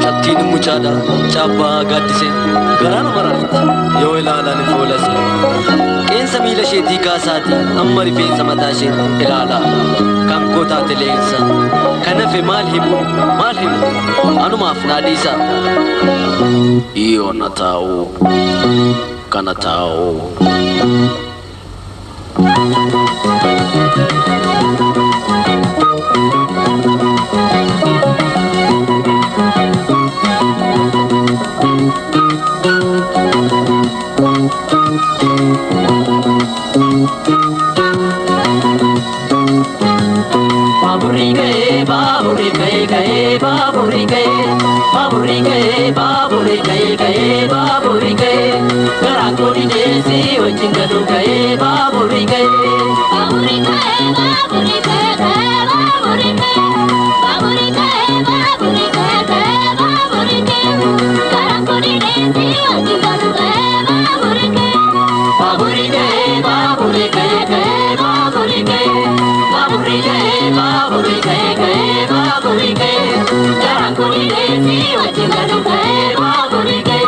Chattiin mucaadha caabbaa gaaddiseen garaana maraafti yoo ilaalan foolase qeensa miila isheetii kaasaati amma rifeensa mataa ishee ilaalaa kan gootaate leensa kan hafe maal himu anumaaf naadhiisa yoona taa'u kana taa'u. Baburi gaye, baburi gaye, baburi gaye. Garakuri desi ojingalu gaye, baburi gaye. Baburi gaye, baburi gaye, baburi gaye. Baburi gaye, baburi gaye, baburi gaye. Garakuri desi ojingalu gaye, baburi gaye. Baburi gaye, baburi gaye, baburi gaye. Baburi gaye, baburi gaye, baburi gaye. Garakuri desi ojingalu gaye, baburi gaye.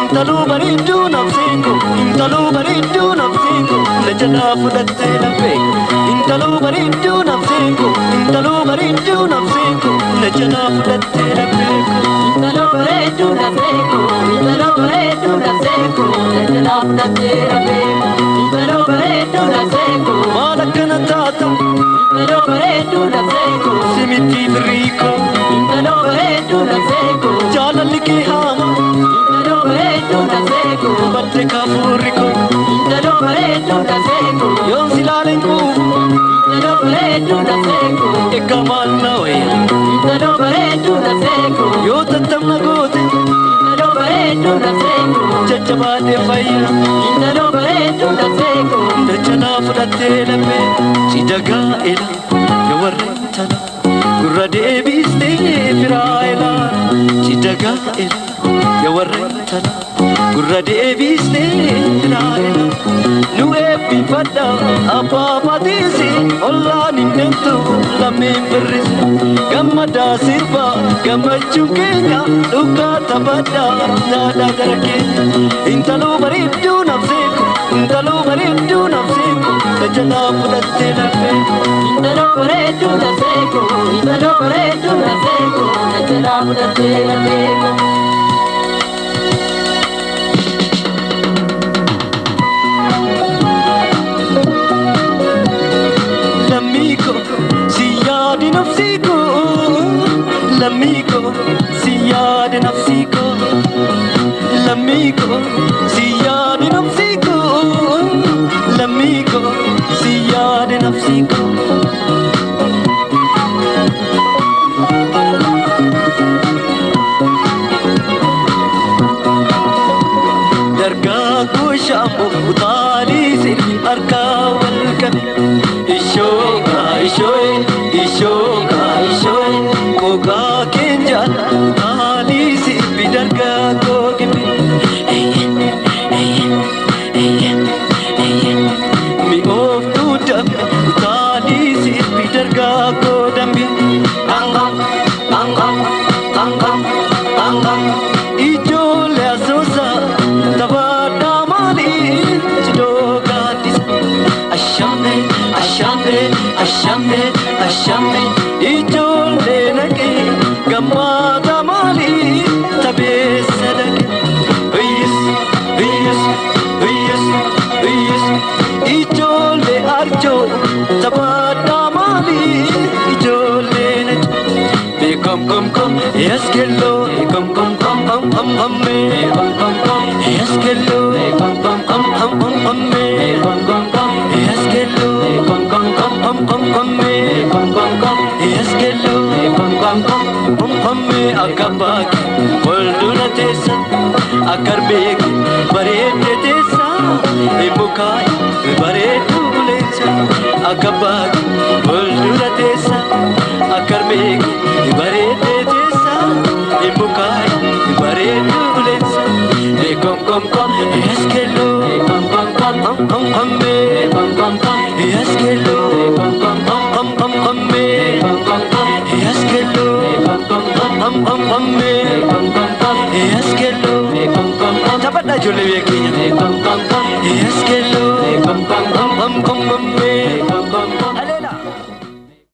Intalu bareeddu nafseeko intalu bareeddu nafseeko lajana fudhatte lafeeko intalu bareeddu nafseeko intalu bareeddu nafseeko lajana fudhatte lafeeko Intalu bareeddu nafseeko intalu bareeddu nafseeko lajana fudhatte lafeeko Intalu bareeddu nafseeko maal akkana taata intalu bareeddu nafseeko simitti birriiko intalu bareeddu nafseeko jaalalli kee haama intalu bareeddu nafseeko badde kaafuurriko intalu bareeddu nafseeko yoon silaaleen quufu intalu bareeddu nafseeko egaa maal na wayya intalu bareeddu nafseeko yoo tattamna goote intalu bareeddu nafseeko jajjabaadhe fayya intalu bareeddu nafseeko lajana fudhatte lafee si dagaa'ela yoo warreentala gurra deebistee firaa ilaala si dagaa'ela yoo warreentala gurra deebistee firaa ilaala nu eebbifadha abbaa baatiisi ollaan hin deemtu lammiin birrise gammadaa sirba gammachuun keenya dhugaa taphadha naadaa gara keenya intaluu bareedduu nafseeko intaluu bareedduu nafseeko lajana fudhatte lafee Intalu bareeddu nafseeko intalu bareeddu nafseeko lajana fudhatte lafeeko Lammiiko si yaadi nafsiiko lammiiko si yaadi nafsiiko lammiiko si yaadi nafsiiko lammiiko si yaadi nafsiiko dargaggoo shaamboo utaalii sirrii harkaa wal qabe ishooka ishooka gogaa keenjala utaalii sirbi dargaggoo gibi mi'ooftuu dambe utaalii sirbi dargaggoo dambe ijoollee asoosaa taphaadhaa maalii cidoo gaaddisa ashamne ijoollee naqee gammaata maalii tabeessa dhaqe ijoollee arjoo taphaadhaa maalii ijoollee naqe kom yes kello kom me yes kello kom me yes kello kom me yes kello kom me akabaaki fuuldura teessa akarbeeki bareedde teessa emukaay bareeddu leensa akabaaki fuuldura teessa akarbeeki bareedde teessa emukaay bareeddu leensa kom yes kello kom me yes kello kom me yes kello Dapat dah jual lebih kini. Yes, kello.